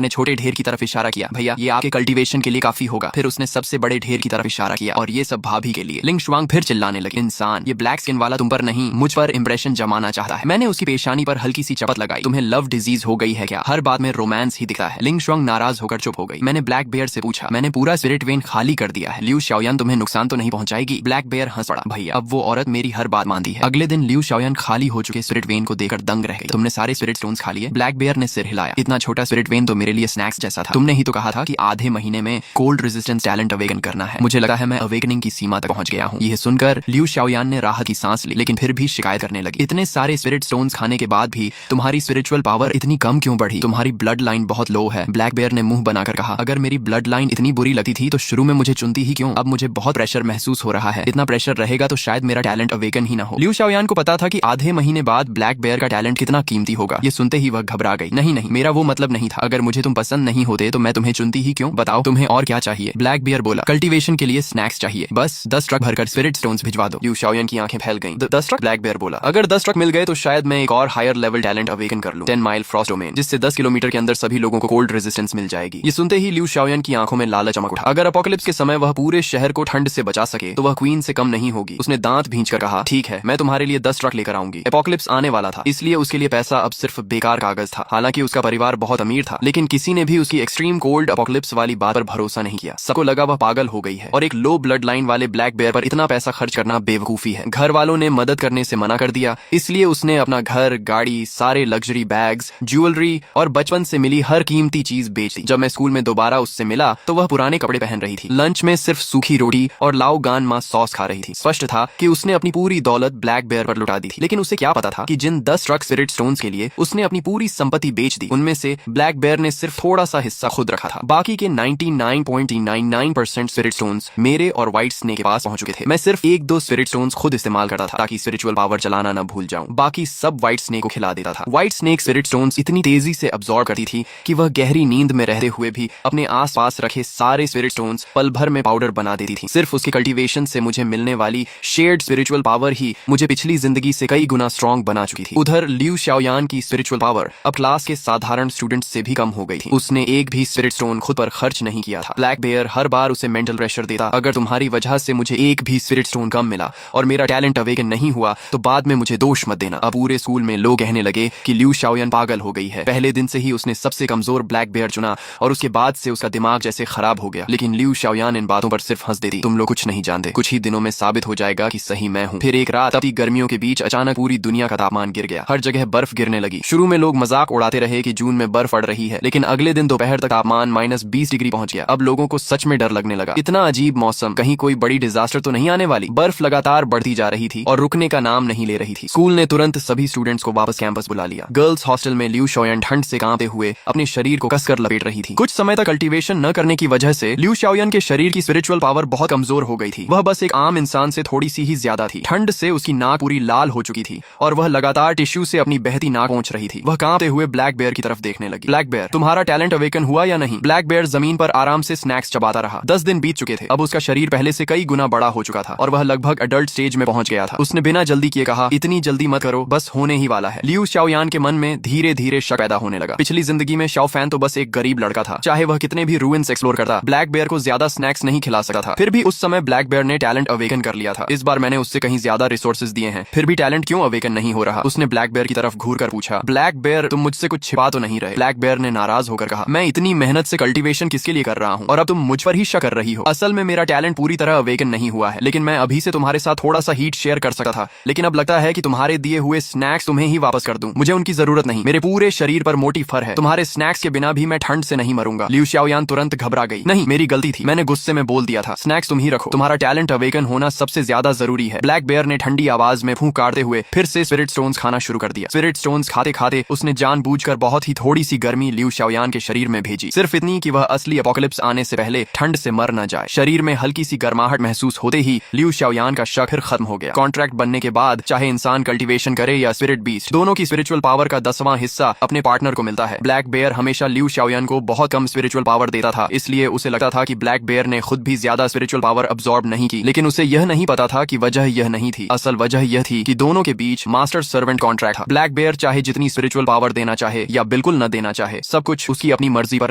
Speaker 1: ने छोटे ढेर की तरफ इशारा किया, भैया ये आपके कल्टीवेशन के लिए काफी होगा। फिर उसने सबसे बड़े ढेर की तरफ इशारा किया, और ये सब भाभी के लिए। लिंग शुआंग फिर चिल्लाने लगे, इंसान, ये ब्लैक स्किन वाला तुम पर नहीं मुझ पर इंप्रेशन जमाना चाहता है। मैंने उसकी पेशानी पर हल्की सी चपत लगाई, तुम्हें लव डिजीज हो गई है क्या? हर बात में रोमांस ही दिखता है। लिंग शुआंग नाराज होकर चुप हो गई। मैंने ब्लैक बेयर से पूछा, मैंने पूरा स्पिरिट वेन खाली कर दिया है, लियू शाओयान तुम्हें नुकसान तो नहीं पहुंचाएगी? ब्लैक बेयर हंस पड़ा, भैया अब वो औरत मेरी हर बात मानती है। अगले दिन लियू शाओयान खाली हो चुके स्पिरिट वेन को देखकर दंग रह गई। तुमने सारे स्पिरिट स्टोन्स खा लिए? ब्लैक बेयर ने सिर हिलाया, इतना छोटा स्पिरिट वेन तो मेरे लिए स्नैक्स जैसा था। तुमने ही तो कहा था कि आधे महीने में कोल्ड रेजिस्टेंस टैलेंट अवेकन करना है। मुझे लगा है मैं अवेकनिंग की सीमा तक पहुंच गया हूँ। यह सुनकर लियू शाओयान ने राहत की सांस ली, लेकिन फिर भी शिकायत करने लगी, इतने सारे स्पिरिट स्टोन्स खाने के बाद भी तुम्हारी स्पिरिचुअल पावर इतनी कम क्यों बढ़ी? तुम्हारी ब्लड लाइन बहुत लो है। ब्लैक बेयर ने मुंह बनाकर कहा, अगर मेरी ब्लड लाइन इतनी बुरी लगती थी तो शुरू में मुझे चुनती ही क्यों? अब मुझे बहुत प्रेशर महसूस हो रहा है। इतना प्रेशर रहेगा तो शायद मेरा टैलेंट अवेकन ही ना हो। लियू शाओयान को पता था कि आधे महीने बाद ब्लैक बेयर का टैलेंट कितना कीमती होगा। ये सुनते ही वह घबरा गई। नहीं नहीं, मेरा वो मतलब नहीं था। अगर मुझे तुम पसंद नहीं होते तो मैं तुम्हें चुनती ही क्यों? बताओ तुम्हें और क्या चाहिए? ब्लैक बेयर बोला, कल्टीवेशन के लिए स्नैक्स चाहिए, बस 10 ट्रक भरकर स्पिरिट स्टोन्स भिजवा दो। लियू शाओयान की आंखें फैल गईं। 10 ट्रक? ब्लैक बेयर बोला, अगर 10 ट्रक मिल गए तो शायद मैं एक और हायर लेवल टैलेंट अवेकन कर लूं, 10 माइल फ्रॉस्ट डोमेन, जिससे 10 किलोमीटर के अंदर सभी लोगों को कोल्ड रेजिस्टेंस मिल जाएगी। ये सुनते ही लियू शाओयान की आंखों में लालच चमक उठा। अगर अपोकलिप्स के समय वह पूरे शहर को ठंड से बचा सके तो वह क्वीन से कम नहीं होगी। उसने दांत भींचकर कहा, ठीक है, मैं तुम्हारे लिए 10 ट्रक लेकर आऊंगी। अपोकलिप्स आने वाला था, इसलिए उसके लिए पैसा अब सिर्फ बेकार कागज था। हालांकि उसका परिवार बहुत अमीर था, लेकिन किसी ने भी उसकी एक्सट्रीम कोल्ड अपोकलिप्स वाली बात पर भरोसा नहीं किया। सबको लगा वह पागल हो गई है, और एक लो ब्लड लाइन वाले ब्लैक बेयर पर इतना पैसा खर्च करना बेवकूफी है। घर वालों ने मदद करने से मना कर दिया, इसलिए उसने अपना घर, गाड़ी, सारे लग्जरी बैग्स, ज्वेलरी और बचपन से मिली हर कीमती चीज बेच दी। जब मैं स्कूल में दोबारा उससे मिला तो वह पुराने कपड़े पहन रही थी। लंच में सिर्फ सूखी रोटी और लाओ गान मा सॉस खा रही थी। स्पष्ट था कि उसने अपनी पूरी दौलत ब्लैक बेयर पर लुटा दी थी। लेकिन उसे क्या पता था कि जिन 10 ट्रक स्पिरिट स्टोन्स के लिए उसने अपनी पूरी संपत्ति बेच दी, उनमें से ब्लैक बेयर ने सिर्फ थोड़ा सा हिस्सा खुद रखा था। बाकी के 99.99% स्पिरिट स्टोन्स मेरे और व्हाइट स्नेक के पास पहुंच चुके थे। मैं सिर्फ 1-2 स्पिरिट स्टोन्स खुद इस्तेमाल करता था ताकि स्पिरिचुअल पावर चलाना न भूल जाऊं। बाकी सब व्हाइट स्नेक को खिला देता था। व्हाइट स्नेक स्पिरिट स्टोन्स इतनी तेजी से अब्सॉर्ब करती थी कि वह गहरी नींद में रहते हुए भी अपने आसपास रखे सारे स्पिरिट स्टोन्स पल भर में पाउडर बना देती थी। सिर्फ उसके कल्टीवेशन से मुझे मिलने वाली शेयर्ड स्पिरिचुअल पावर ही मुझे पिछली जिंदगी से कई गुना स्ट्रॉन्ग बना चुकी थी। उधर लियू शाओयान की स्पिरिचुअल पावर अब क्लास के साधारण स्टूडेंट से भी कम हो गई थी। उसने एक भी स्पिरिट स्टोन खुद पर खर्च नहीं किया था। ब्लैक बेयर हर बार उसे मेंटल प्रेशर देता, अगर तुम्हारी वजह से मुझे एक भी स्पिरिट स्टोन कम मिला और मेरा टैलेंट अवेकन नहीं हुआ तो बाद में मुझे दोष मत देना। अब पूरे स्कूल में लोग कहने लगे कि लियू शाओयान पागल हो गई है। पहले दिन से ही उसने सबसे कमजोर ब्लैक बेयर चुना और उसके बाद से उसका दिमाग जैसे खराब हो गया। लेकिन लियू शाओयान इन बातों पर सिर्फ हंस देती। तुम लोग कुछ नहीं जानते, कुछ ही दिनों में साबित हो जाएगा कि सही मैं हूँ। फिर एक रात तपती गर्मियों के बीच अचानक पूरी दुनिया का तापमान गिर गया। हर जगह बर्फ गिरने लगी। शुरू में लोग मजाक उड़ाते रहे कि जून में बर्फ पड़ रही है, लेकिन अगले दिन दोपहर तक तापमान -20 डिग्री पहुंच गया। अब लोगों को सच में डर लगने लगा। इतना अजीब मौसम, कहीं कोई बड़ी डिजास्टर तो नहीं आने वाली? बर्फ लगातार बढ़ती जा रही थी और रुकने का नाम नहीं ले रही थी। स्कूल ने तुरंत सभी स्टूडेंट्स को वापस कैंपस बुला लिया। गर्ल्स हॉस्टल में लियू शाओयान ठंड से कांपते हुए अपने शरीर को कसकर लपेट रही थी। कुछ समय तक कल्टीवेशन न करने की वजह से लियू शाओयान के शरीर की स्पिरिचुअल पावर बहुत कमजोर हो गई थी। वह बस एक आम इंसान से थोड़ी सी ही ज्यादा थी। ठंड से उसकी नाक पूरी लाल हो चुकी थी और वह लगातार टिश्यू से अपनी बहती नाक पोंछ रही थी। वह कांपते हुए ब्लैक बेयर की तरफ देखने लगी। ब्लैक बेयर, तुम्हारा टैलेंट अवेकन हुआ या नहीं? ब्लैक बेयर जमीन पर आराम से स्नैक्स चबाता रहा। 10 दिन बीत चुके थे। अब उसका शरीर पहले से कई गुना बड़ा हो चुका था और वह लगभग अडल्ट स्टेज में पहुंच गया था। उसने बिना जल्दी किए कहा, इतनी जल्दी मत करो, बस होने ही वाला है। लियू शाओयान के मन में धीरे धीरे शक पैदा होने लगा। पिछली जिंदगी में शाओ फैन तो बस एक गरीब लड़का था। चाहे वह कितने भी रूइंस एक्सप्लोर करता, ब्लैक बेयर को ज्यादा स्नैक्स नहीं खिला सकता था। फिर भी उस समय ब्लैक बेयर ने टैलेंट अवेकन कर लिया था। इस बार मैंने उससे कहीं ज्यादा रिसोर्सेज दिए हैं, फिर भी टैलेंट क्यों अवेकन नहीं हो रहा? उसने ब्लैक बेयर की तरफ घूर कर पूछा। ब्लैक बेयर, तुम मुझसे कुछ छिपा तो नहीं रहे? ब्लैक बेयर ने नाराज होकर कहा, मैं इतनी मेहनत से कल्टीवेशन किसके लिए कर रहा हूँ और अब तुम मुझ पर ही शक कर रही हो? असल में मेरा टैलेंट पूरी तरह अवेकन नहीं हुआ है, लेकिन मैं अभी से तुम्हारे साथ थोड़ा सा हीट शेयर कर सकता था, लेकिन अब लगता है कि तुम्हारे दिए हुए स्नैक्स तुम्हें ही वापस कर दूं। मुझे उनकी जरूरत नहीं। मेरे पूरे शरीर पर मोटी फर है। तुम्हारे स्नैक्स के बिना भी मैं ठंड से नहीं मरूंगा। लियू शाओयान तुरंत घबरा गई। नहीं, मेरी गलती थी, मैंने गुस्से में बोल दिया था। स्नैक्स तुम ही रखो, तुम्हारा टैलेंट अवेकन होना सबसे ज्यादा जरूरी है। ब्लैक बेयर ने ठंडी आवाज में फूंक काटते हुए फिर से स्पिरिट स्टोन्स खाना शुरू कर दिया। स्पिरिट स्टोन्स खाते खाते उसने जानबूझकर बहुत ही थोड़ी सी गर्मी लियू शाओयान के शरीर में भेजी, सिर्फ इतनी कि वह असली अपोकलिप्स आने से पहले ठंड से मर न जाए। शरीर में हल्की सी गर्माहट महसूस होते ही लियू शाओयान का शक फिर खत्म हो गया। कॉन्ट्रैक्ट बनने के बाद चाहे इंसान कल्टीवेशन करे या स्पिरिट बीस्ट, दोनों की स्पिरिचुअल पावर का 10वां हिस्सा अपने पार्टनर को मिलता है। ब्लैक बेयर हमेशा लियू शाओयान को बहुत कम स्पिरिचुअल पावर देता था, इसलिए उसे लगता था कि ब्लैक बेयर ने खुद भी ज्यादा स्पिरिचुअल पावर अब्सॉर्ब नहीं की। लेकिन उसे यह नहीं पता था कि वजह यह नहीं थी। असल वजह यह थी कि दोनों के बीच मास्टर सर्वेंट कॉन्ट्रैक्ट था। ब्लैक बेयर चाहे जितनी स्पिरिचुअल पावर देना चाहे या बिल्कुल न देना चाहे, सब कुछ उसकी अपनी मर्जी पर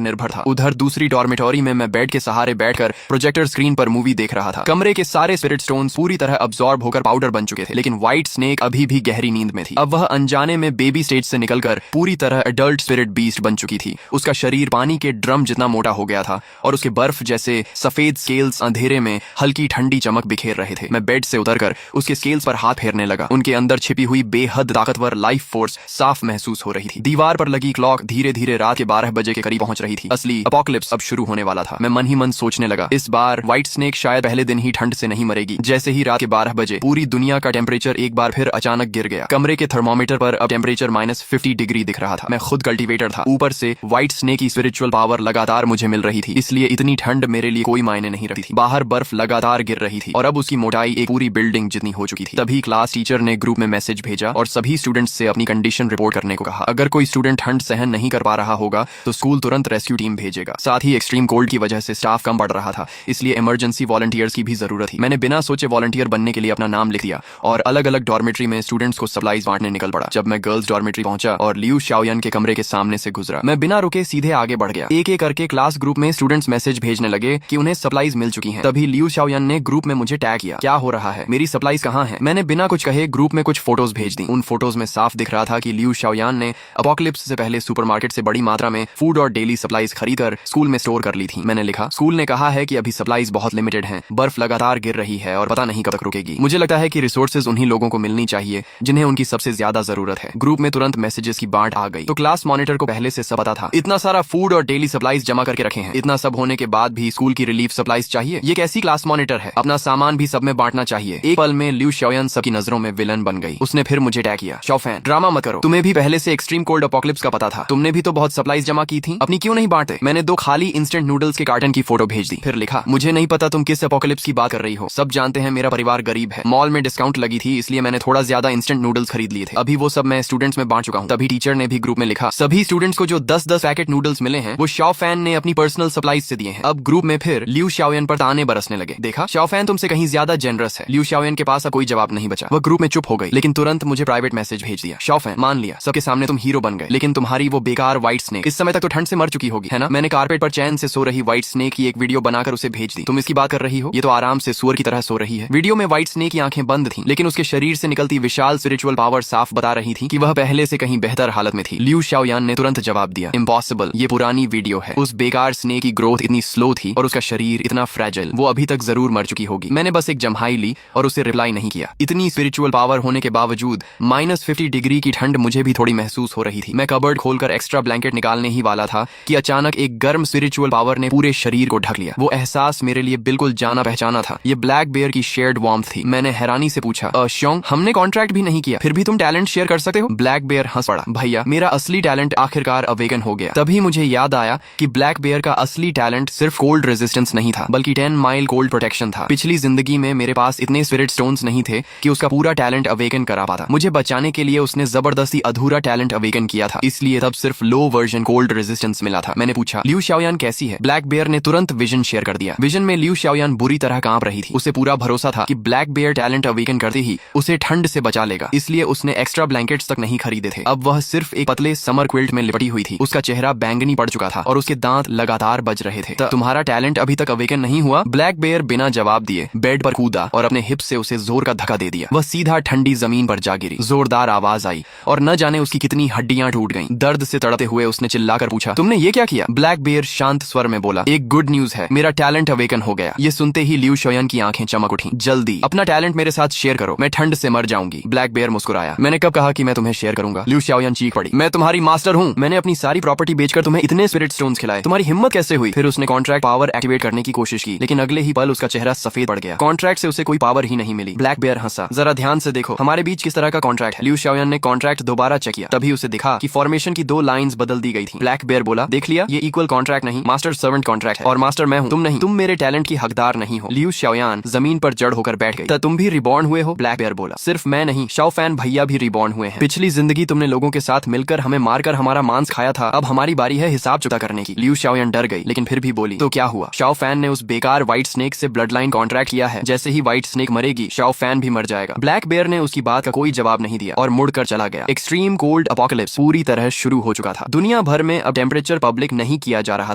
Speaker 1: निर्भर था। उधर दूसरी डॉर्मेटोरी में मैं बेड के सहारे बैठकर प्रोजेक्टर स्क्रीन पर मूवी देख रहा था। कमरे के सारे स्पिरिट स्टोन्स पूरी तरह अब्सॉर्ब होकर पाउडर बन चुके थे, लेकिन व्हाइट स्नेक अभी भी गहरी नींद में थी। अब वह अनजाने में बेबी स्टेज से निकलकर पूरी तरह एडल्ट स्पिरिट बीस्ट बन चुकी थी। उसका शरीर पानी के ड्रम जितना मोटा हो गया था और उसके बर्फ जैसे सफेद स्केल्स अंधेरे में हल्की ठंडी चमक बिखेर रहे थे। मैं बेड से उतरकर उसके स्केल्स पर हाथ फेरने लगा। उनके अंदर छिपी हुई बेहद ताकतवर लाइफ फोर्स साफ महसूस हो रही थी। दीवार पर लगी क्लॉक धीरे धीरे रात के 12 बजे के करीब पहुंच रही थी। असली अपोकलिप्स अब शुरू होने वाला था। मैं मन ही मन सोचने लगा, इस बार व्हाइट स्नेक शायद पहले दिन ही ठंड से नहीं मरेगी। जैसे ही रात के 12 बजे पूरी दुनिया का टेम्परेचर एक बार फिर अचानक गिर गया। कमरे के थर्मोमीटर पर अब टेम्परेचर -50 डिग्री दिख रहा था। मैं खुद कल्टीवेटर था, ऊपर से व्हाइट स्नेक की स्पिरिचुअल पावर लगातार मुझे मिल रही थी, इसलिए इतनी ठंड मेरे लिए कोई मायने नहीं रखती थी। बाहर बर्फ लगातार गिर रही थी और अब उसकी मोटाई एक पूरी बिल्डिंग जितनी हो चुकी थी। तभी क्लास टीचर ने ग्रुप में मैसेज भेजा और सभी स्टूडेंट्स से अपनी कंडीशन रिपोर्ट करने को कहा। अगर कोई स्टूडेंट ठंड सहन नहीं कर पा रहा होगा तो स्कूल तुरंत रेस्क्यू टीम भेजेगा। साथ ही एक्सट्रीम कोल्ड की वजह से स्टाफ कम बढ़ रहा था, इसलिए इमरजेंसी वॉलंटियर्स की भी जरूरत थी। मैंने बिना सोचे वॉलंटियर बनने के लिए अपना नाम लिख दिया और अलग अलग डॉर्मेट्री में स्टूडेंट्स को सप्लाईज बांटने निकल पड़ा। जब मैं गर्ल्स डॉर्मेट्री पहुंचा और लियू शाओयान के कमरे के सामने से गुजरा, मैं बिना रुके सीधे आगे बढ़ गया। एक एक करके क्लास ग्रुप में स्टूडेंट्स मैसेज भेजने लगे कि उन्हें सप्लाईज मिल चुकी हैं। तभी लियू शाओयान ने ग्रुप में मुझे टैग किया, क्या हो रहा है, मेरी सप्लाईज कहाँ है? मैंने बिना कुछ कहे ग्रुप में कुछ फोटोज भेज दी। उन फोटोज में साफ दिख रहा था कि लियू शाओयान ने अपोकलिप्स से पहले सुपरमार्केट से बड़ी मात्रा में फूड और डेली सप्लाईज खरीदकर स्कूल में स्टोर कर ली थी। मैंने लिखा, स्कूल ने कहा है कि अभी सप्लाईज बहुत लिमिटेड हैं, बर्फ लगातार गिर रही है और पता नहीं कब तक रुकेगी। मुझे लगता है कि रिसोर्सेज उन्हीं लोगों को मिलनी चाहिए जिन्हें उनकी सबसे ज्यादा जरूरत है। ग्रुप में तुरंत मैसेजेस की बाढ़ आ गई। तो क्लास मॉनिटर को पहले से सब पता था, इतना सारा फूड और डेली सप्लाईज जमा करके रखे हैं। इतना सब होने के बाद भी स्कूल की रिलीफ सप्लाईज चाहिए? ये कैसी क्लास मॉनिटर है? अपना सामान भी सब में बांटना चाहिए। एक पल में लियू शाओयान सबकी नजरों में विलन बन गई। उसने फिर मुझे टैग किया, शाओफैन ड्रामा मत करो, तुम्हें भी पहले से एक्सट्रीम कोल्ड अपोकलिप्स का पता था, तुमने भी तो बहुत सप्लाईज जमा की थी, अपनी क्यों नहीं बांटे? मैंने 2 खाली इंस्टेंट नूडल्स के कार्टन की फोटो भेज दी। फिर लिखा, मुझे नहीं पता तुम किस अपोकलिप्स की बात कर रही हो, सब जानते हैं मेरा परिवार गरीब है, मॉल में डिस्काउंट लगी थी इसलिए मैंने थोड़ा ज्यादा इंस्टेंट नूडल्स खरीद लिए थे, अभी वो सब मैं स्टूडेंट्स में बांट चुका हूँ। तभी टीचर ने भी ग्रुप में लिखा, सभी स्टूडेंट्स को जो 10-10 पैकेट नूडल्स मिले हैं वो शाओफैन ने अपनी पर्सनल सप्लाईज से दिए हैं। अब ग्रुप में फिर लियू शाओयान पर ताने बरसने लगे। देखा, शाओफैन तुमसे कहीं ज्यादा जेनरस है। लियू शाओयान के पास अब कोई जवाब नहीं बचा। वह ग्रुप में चुप हो गई, लेकिन तुरंत मुझे प्राइवेट मैसेज भेज दिया, शाओफैन मान लिया सबके सामने तुम हीरो बन गए, लेकिन तुम्हारी वो बेकार व्हाइट स्नेक इस समय तक तो ठंड से मर चुकी होगी, है ना? मैंने कारपेट पर चैन से सो रही व्हाइट स्नेक की एक वीडियो बनाकर उसे भेज दी। तुम इसकी बात कर रही हो? ये तो आराम से सुअर की तरह सो रही है। वीडियो में व्हाइट स्नेक की आंखें बंद थीं, लेकिन उसके शरीर से निकलती विशाल स्पिरिचुअल पावर साफ बता रही थी कि वह पहले से कहीं बेहतर हालत में थी। लियू शाओयान ने तुरंत जवाब दिया, इम्पॉसिबल, ये पुरानी वीडियो है। उस बेकार स्नेक की ग्रोथ इतनी स्लो थी और उसका शरीर इतना फ्रेजाइल, वो अभी तक जरूर मर चुकी होगी। मैंने बस एक जम्हाई ली और उसे रिप्लाई नहीं किया। इतनी स्पिरिचुअल पावर होने के बावजूद -50 डिग्री की ठंड मुझे भी थोड़ी महसूस हो रही थी। मैं कबर्ड खोलकर एक्स्ट्रा ब्लैंकेट निकालने ही वाला था कि अचानक एक गर्म स्पिरिचुअल पावर ने पूरे शरीर को ढक लिया। वो एहसास मेरे लिए बिल्कुल जाना पहचाना था। ये ब्लैक बेयर की शेयर्ड वार्मथ थी। मैंने हैरानी से पूछा, शोंग, हमने कॉन्ट्रैक्ट भी नहीं किया, फिर भी तुम टैलेंट शेयर कर सकते हो? ब्लैक बेयर हंस पड़ा, भैया मेरा असली टैलेंट आखिरकार अवेकन हो गया। तभी मुझे याद आया कि ब्लैक बेयर का असली टैलेंट सिर्फ कोल्ड रेजिस्टेंस नहीं था, बल्कि 10 माइल कोल्ड प्रोटेक्शन था। पिछली जिंदगी में मेरे पास इतने स्पिरिट स्टोन्स नहीं थे कि उसका पूरा टैलेंट अवेकन करा पाता। मुझे बचाने के लिए उसने जबरदस्ती अधूरा टैलेंट अवेकन किया था, इसलिए तब सिर्फ लो वर्जन कोल्ड रेजिस्टेंस मिला था। मैंने पूछा, लियू शाओयान कैसी है? ब्लैक बेयर ने तुरंत विजन शेयर कर दिया। विजन में लियू शाओयान बुरी तरह कांप रही थी। उसे पूरा भरोसा था कि ब्लैक बेयर टैलेंट अवेकन करते ही उसे ठंड से बचा लेगा, इसलिए उसने एक्स्ट्रा ब्लैंकेट्स तक नहीं खरीदे थे। अब वह सिर्फ एक पतले समर क्विल्ट में लिपटी हुई थी। उसका चेहरा बैंगनी पड़ चुका था और उसके दांत लगातार बज रहे थे। तुम्हारा टैलेंट अभी तक अवेकन नहीं हुआ? ब्लैक बेयर बिना जवाब दिए बेड पर कूदा और अपने हिप से उसे जोर का धक्का दे दिया। वह सीधा ठंडी जमीन पर जा गिरी। जोरदार आवाज आई और न जाने उसकी कितनी हड्डियां टूट गईं। दर्द से तड़पते हुए उसने चिल्लाकर पूछा, तुमने ये क्या किया? ब्लैक बेयर शांत स्वर में बोला, एक गुड न्यूज है, मेरा टैलेंट अवेकन हो गया। ये सुनते ही लियू शाओयान की आंखें चमक उठी। जल्दी अपना टैलेंट मेरे साथ शेयर करो, मैं ठंड से मर जाऊंगी। ब्लैक बेयर मुस्कुराया, मैंने कब कहा कि मैं तुम्हें शेयर करूंगा? लियू शाओयान चीख पड़ी, मैं तुम्हारी मास्टर हूँ। मैंने अपनी सारी प्रॉपर्टी बेचकर तुम्हें इतने स्पिरिट स्टोन्स खिलाए, तुम्हारी हिम्मत कैसे हुई? फिर उसने कॉन्ट्रैक्ट पावर एक्टिवेट करने की कोशिश की, लेकिन अगले ही पल उसका चेहरा सफेद पड़ गया। कॉन्ट्रैक्ट से उसे कोई पावर ही नहीं मिली। ब्लैक बेयर हंसा, जरा ध्यान से देखो हमारे बीच किस तरह का कॉन्ट्रैक्ट है। लियू शाओयान ने कॉन्ट्रैक्ट दोबारा चेक किया, तभी उसे दिखा कि फॉर्मेशन की 2 लाइंस बदल दी गई थी। ब्लैक बेयर बोला, देख लिया, ये इक्वल कॉन्ट्रैक्ट नहीं, मास्टर सर्वेंट कॉन्ट्रैक्ट है और मास्टर मैं हूँ, तुम नहीं। तुम मेरे टैलेंट की हकदार नहीं हो। लियू शाओयान जमीन पर जड़ होकर बैठ गई। तुम भी रिबॉर्न हुए हो? ब्लैक बेयर बोला, सिर्फ मैं नहीं, शाओफैन भैया भी रिबॉर्न हुए हैं। पिछली जिंदगी तुमने लोगों के साथ मिलकर हमें मारकर हमारा मांस खाया था, अब हमारी बारी है हिसाब चुकता करने की। लियू शाओयान डर गई, लेकिन फिर भी बोली, तो क्या हुआ? शाओफैन ने उस बेकार व्हाइट स्नेक से ब्लड लाइन कॉन्ट्रैक्ट किया है, जैसे ही व्हाइट स्नेक मरेगी शाओफैन भी मर जाएगा। ब्लैक बेयर ने उसकी बात का कोई जवाब नहीं दिया और मुड़कर चला चला गया। एक्सट्रीम कोल्ड अपोकलिप्स पूरी तरह शुरू हो चुका था। दुनिया भर में अब टेम्परेचर पब्लिक नहीं किया जा रहा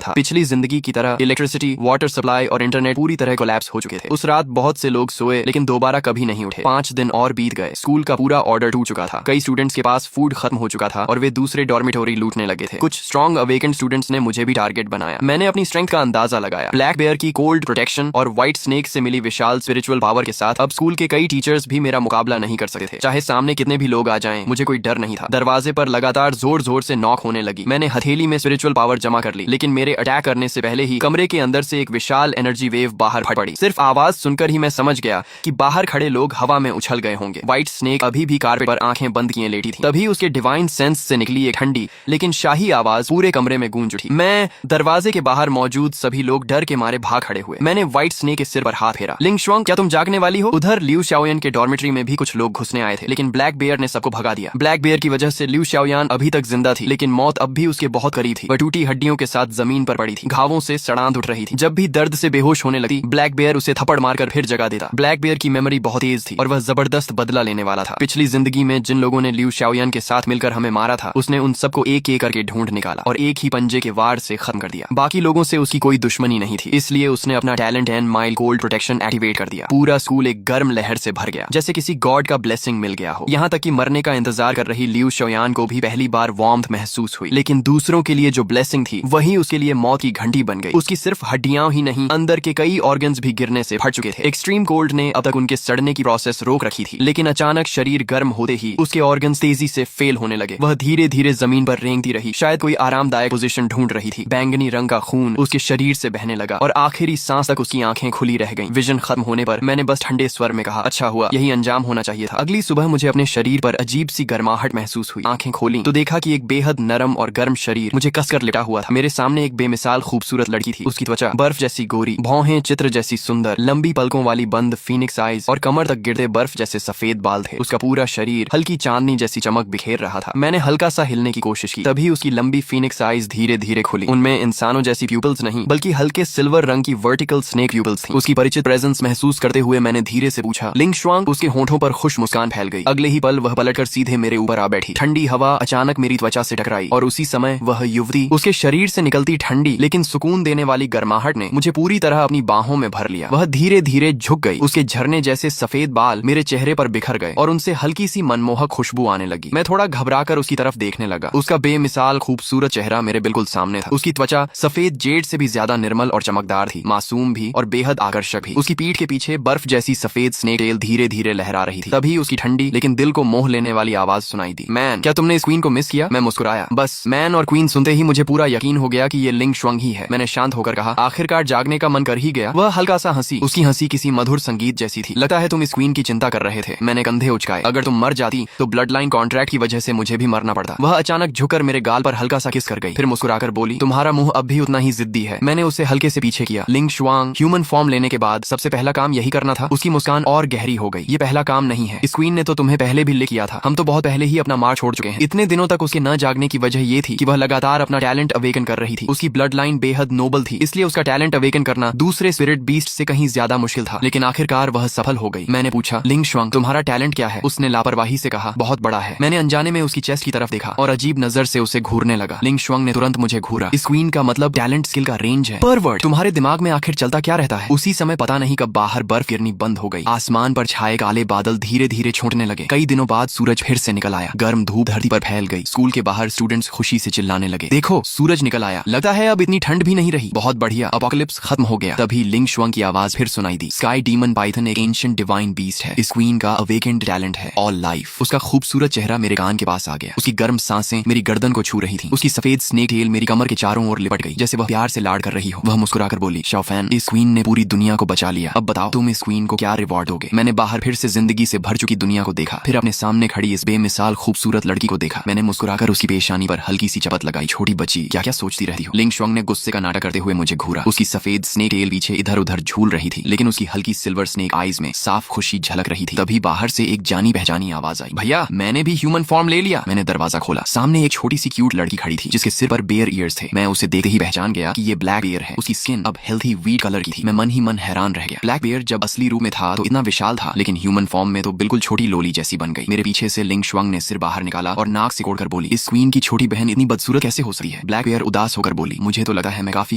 Speaker 1: था। पिछली जिंदगी की तरह इलेक्ट्रिसिटी, वाटर सप्लाई और इंटरनेट पूरी तरह कोलैप्स हो चुके थे। उस रात बहुत से लोग सोए लेकिन दोबारा कभी नहीं उठे। 5 दिन और बीत गए। स्कूल का पूरा ऑर्डर टूट चुका था। कई स्टूडेंट्स के पास फूड खत्म हो चुका था और वे दूसरे डॉर्मिटोरी लूटने लगे थे। कुछ स्ट्रॉन्ग अवेकेंड स्टूडेंट्स ने मुझे भी टारगेट बनाया। मैंने अपनी स्ट्रेंथ का अंदाजा लगाया। ब्लैक बेयर की कोल्ड प्रोटेक्शन और व्हाइट स्नेक से मिली विशाल स्पिरिचुअल पावर के साथ अब स्कूल के कई टीचर्स भी मेरा मुकाबला नहीं कर सकते थे। चाहे सामने कितने भी लोग आ जाएं, मुझे कोई डर नहीं था। दरवाजे पर लगातार जोर जोर से नॉक होने लगी। मैंने हथेली में स्पिरिचुअल पावर जमा कर ली, लेकिन मेरे अटैक करने से पहले ही कमरे के अंदर से एक विशाल एनर्जी वेव बाहर फट पड़ी। सिर्फ आवाज सुनकर ही मैं समझ गया कि बाहर खड़े लोग हवा में उछल गए होंगे। व्हाइट स्नेक अभी भी कारपेट पर आंखें बंद किए लेटी थी। तभी उसके डिवाइन सेंस से निकली एक ठंडी लेकिन शाही आवाज पूरे कमरे में गूंज उठी। मैं दरवाजे के बाहर मौजूद सभी लोग डर के मारे भाग खड़े हुए। मैंने व्हाइट स्नेक के सिर पर हाथ फेरा। लिंग शुआंग, क्या तुम जागने वाली हो? उधर लिu शाओयान के डॉर्मेटरी में भी कुछ लोग घुसने आए थे, लेकिन ब्लैक बेयर ने सबको भगा दिया। ब्लैक बेयर की वजह से लिu शाओयान अभी तक जिंदा थी, लेकिन मौत अब भी उसके बहुत करीब थी। वह टूटी हड्डियों के साथ जमीन पर पड़ी थी, घावों से सड़ांध उठ रही थी। जब भी दर्द से बेहोश होने लगती, ब्लैक बेयर उसे थप्पड़ मारकर फिर जगा देता। ब्लैक बेयर की मेमोरी बहुत तेज थी और वह जबरदस्त बदला लेने वाला था। पिछली जिंदगी में जिन लोगों ने लिu शाओयान के साथ मिलकर हमें मारा था, उसने उन सबको एक एक करके ढूंढ निकाला और एक ही पंजे के वार से खत्म कर दिया। बाकी लोगों से उसकी कोई दुश्मनी नहीं थी, इसलिए उसने अपना talent and mild cold protection activate कर दिया। पूरा स्कूल एक गर्म लहर से भर गया, जैसे किसी गॉड का ब्लेसिंग मिल गया हो। यहाँ तक कि मरने का इंतजार कर रही लिu शाओयान को भी पहली बार वार्मथ महसूस हुई। लेकिन दूसरों के लिए जो ब्लेसिंग थी, वही उसके लिए मौत की घंटी बन गई। उसकी सिर्फ हड्डियां ही नहीं, अंदर के कई ऑर्गन्स भी गिरने से फट चुके थे। एक्सट्रीम कोल्ड ने अब तक उनके सड़ने की प्रोसेस रोक रखी थी, लेकिन अचानक शरीर गर्म होते ही उसके ऑर्गन्स तेजी से फेल होने लगे। वह धीरे धीरे जमीन पर रेंगती रही, शायद कोई आरामदायक पोजीशन ढूंढ रही थी। बैंगनी रंग का खून उसके शरीर से बहने लगा और आखिरी सांस तक उसकी आंखें खुली रह गईं। विजन खत्म होने पर मैंने बस ठंडे स्वर में कहा, अच्छा हुआ, यही अंजाम होना चाहिए था। अगली सुबह मुझे अपने शरीर पर अजीब सी गर्माहट महसूस हुई। आंखें खोली तो देखा कि एक बेहद नरम और गर्म शरीर मुझे कसकर लिटा हुआ था। मेरे सामने एक बेमिसाल खूबसूरत लड़की थी। उसकी त्वचा बर्फ जैसी गोरी, भौहें चित्र जैसी सुंदर, लंबी पलकों वाली बंद फीनिक्स आइज और कमर तक गिरते बर्फ जैसे सफेद बाल थे। उसका पूरा शरीर हल्की चांदनी जैसी चमक बिखेर रहा था। मैंने हल्का सा हिलने की कोशिश की, तभी उसकी लंबी फीनिक्स आइज धीरे धीरे खुली। उनमें इंसानों जैसी प्यूपल्स नहीं, बल्कि हल्के सिल्वर रंग की वर्टिकल स्नेक प्यूपल्स थी। उसकी परिचित प्रेजेंस महसूस करते हुए मैंने धीरे से पूछा, लिंग शुआंग। उसके होठों पर खुश मुस्कान फैल गई। अगले ही पल वह पलटकर सीधे मेरे ऊपर आ बैठी। ठंडी हवा अचानक मेरी त्वचा से टकराई और उसी समय वह युवती, उसके शरीर से निकलती ठंडी लेकिन सुकून देने वाली गर्माहट ने मुझे पूरी तरह अपनी बाहों में भर लिया। वह धीरे धीरे झुक गई। उसके झरने जैसे सफेद बाल मेरे चेहरे पर बिखर गए और उनसे हल्की सी मनमोहक खुशबू आने लगी। मैं थोड़ा घबराकर उसकी तरफ देखने लगा। उसका बेमिसाल खूबसूरत चेहरा मेरे बिल्कुल सामने था। उसकी त्वचा सफेद जेड से भी ज्यादा निर्मल और चमकदार थी, मासूम भी और बेहद आकर्षक भी। उसकी पीठ के पीछे बर्फ जैसी सफेद स्नेक टेल धीरे धीरे लहरा रही थी। तभी उसकी ठंडी लेकिन दिल को मोह लेने वाली आवाज सुनाई दी, मैन, क्या तुमने इस क्वीन को मिस किया? मैं मुस्कुराया। बस मैन और क्वीन सुनते ही मुझे पूरा यकीन हो गया कि ये लिंग शुआंग ही है। मैंने शांत होकर कहा, आखिरकार जागने का मन कर ही गया। वह हल्का सा हंसी। उसकी हंसी किसी मधुर संगीत जैसी थी। लगता है तुम इस क्वीन की चिंता कर रहे थे। मैंने कंधे उचकाए। अगर तुम मर जाती तो ब्लड लाइन कॉन्ट्रैक्ट की वजह से मुझे भी मरना पड़ता। वह अचानक झुककर मेरे गाल पर हल्का सा किस कर गई, फिर मुस्कुराकर बोली, तुम्हारा मुंह अब भी उतना ही जिद्दी है। मैंने उसे हल्के से पीछे किया। लिंग शुआंग, ह्यूमन फॉर्म लेने के बाद सबसे पहला काम यही करना था? उसकी मुस्कान और गहरी हो गई। ये पहला काम नहीं है, इस क्वीन ने तो तुम्हें पहले भी लिख किया था। हम तो बहुत पहले ही अपना मार्ग छोड़ चुके हैं। इतने दिनों तक उसके न जागने की वजह ये थी कि वह लगातार अपना टैलेंट अवेकन कर रही थी। उसकी ब्लड लाइन बेहद नोबल थी, इसलिए उसका टैलेंट अवेकन करना दूसरे स्पिरिट बीस्ट से कहीं ज्यादा मुश्किल था। लेकिन आखिरकार वह सफल हो गई। मैंने पूछा, लिंग शुआंग, तुम्हारा टैलेंट क्या है? उसने लापरवाही से कहा, बहुत बड़ा है। मैंने अनजाने में उसकी चेस्ट की तरफ देखा और अजीब नजर से उसे घूरने लगा। लिंग शुआंग ने तुरंत मुझे घूरा। इस क्वीन का मतलब टैलेंट स्किल का रेंज है। परवर्ट, तुम्हारे दिमाग में आखिर चलता क्या रहता है? उसी समय पता नहीं कब बाहर बर्फ गिरनी बंद हो गई। आसमान पर छाए काले बादल धीरे धीरे छूटने लगे। कई दिनों बाद सूरज फिर से निकल आया। गर्म धूप धरती पर फैल गई। स्कूल के बाहर स्टूडेंट्स खुशी से चिल्लाने लगे, देखो सूरज निकल आया। लगता है अब इतनी ठंड भी नहीं रही। बहुत बढ़िया, अपोकलिप्स खत्म हो गया। तभी लिंग शुआंग की आवाज फिर सुनाई दी, स्काई डीमन पाइथन एक एंशिएंट डिवाइन बीस्ट है। इस क्वीन का अवेकेंड टैलेंट है ऑल लाइफ। उसका खूबसूरत चेहरा मेरे कान के पास आ गया। उसकी गर्म सांसें मेरी गर्दन को छू रही थी। उसकी सफेद स्नेक टेल मेरी कमर के चारों ओर लिपट गई, जैसे वह प्यार से लाड कर रही हो। वह मुस्कुराकर बोली, शाओफैन, इस क्वीन ने पूरी दुनिया को बचा लिया। अब बताओ तुम इस क्वीन को क्या रिवॉर्ड दोगे? मैंने बाहर फिर से जिंदगी से भर चुकी दुनिया को देखा, फिर अपने सामने खड़ी इस बेमिसाल खूबसूरत लड़की को देखा। मैंने मुस्कुराकर उसकी पेशानी पर हल्की सी चपत लगाई। छोटी बच्ची, क्या क्या सोचती रहती हो? लिंग शुआंग ने गुस्से का नाटक करते हुए मुझे घूरा। उसकी सफेद स्नेक टेल पीछे इधर उधर झूल रही थी, लेकिन उसकी हल्की सिल्वर स्नेक आईज में साफ खुशी झलक रही थी। तभी बाहर से एक जानी पहचानी आवाज आई, भैया, मैंने भी ह्यूमन फॉर्म ले लिया। मैंने दरवाजा खोला। सामने एक छोटी सी क्यूट लड़की खड़ी थी, जिसके सिर पर बेयर ईयर्स थे। मैं उसे देखते ही पहचान गया कि ये ब्लैक बेयर है। उसकी स्किन अब हेल्थी व्हीट कलर की थी। मैं मन ही मन हैरान रह गया। ब्लैक बेयर जब असली रूप में था तो इतना विशाल था, लेकिन ह्यूमन फॉर्म में तो बिल्कुल छोटी लोली जैसी बन गई। मेरे पीछे से लिंग श्वंग ने सिर बाहर निकाला और नाक सिकोड़कर बोली, इस क्वीन की छोटी बहन इतनी बदसूरत कैसे हो सकती है? ब्लैक बेयर उदास होकर बोली, मुझे तो लगा है मैं काफी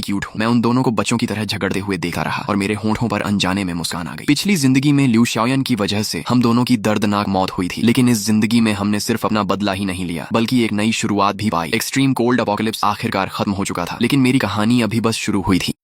Speaker 1: क्यूट हूँ। मैं उन दोनों को बच्चों की तरह झगड़ते हुए देखता रहा और मेरे होंठों पर अनजाने में मुस्कान आ गई। पिछली जिंदगी में लिu शाओयान की वजह से हम दोनों की दर्दनाक मौत हुई थी, लेकिन इस जिंदगी में हमने सिर्फ अपना बदला ही नहीं लिया बल्कि एक नई शुरुआत भी पाई। एक्सट्रीम कोल्ड अपोकलिप्स आखिरकार खत्म हो चुका था, लेकिन मेरी कहानी अभी बस शुरू हुई थी।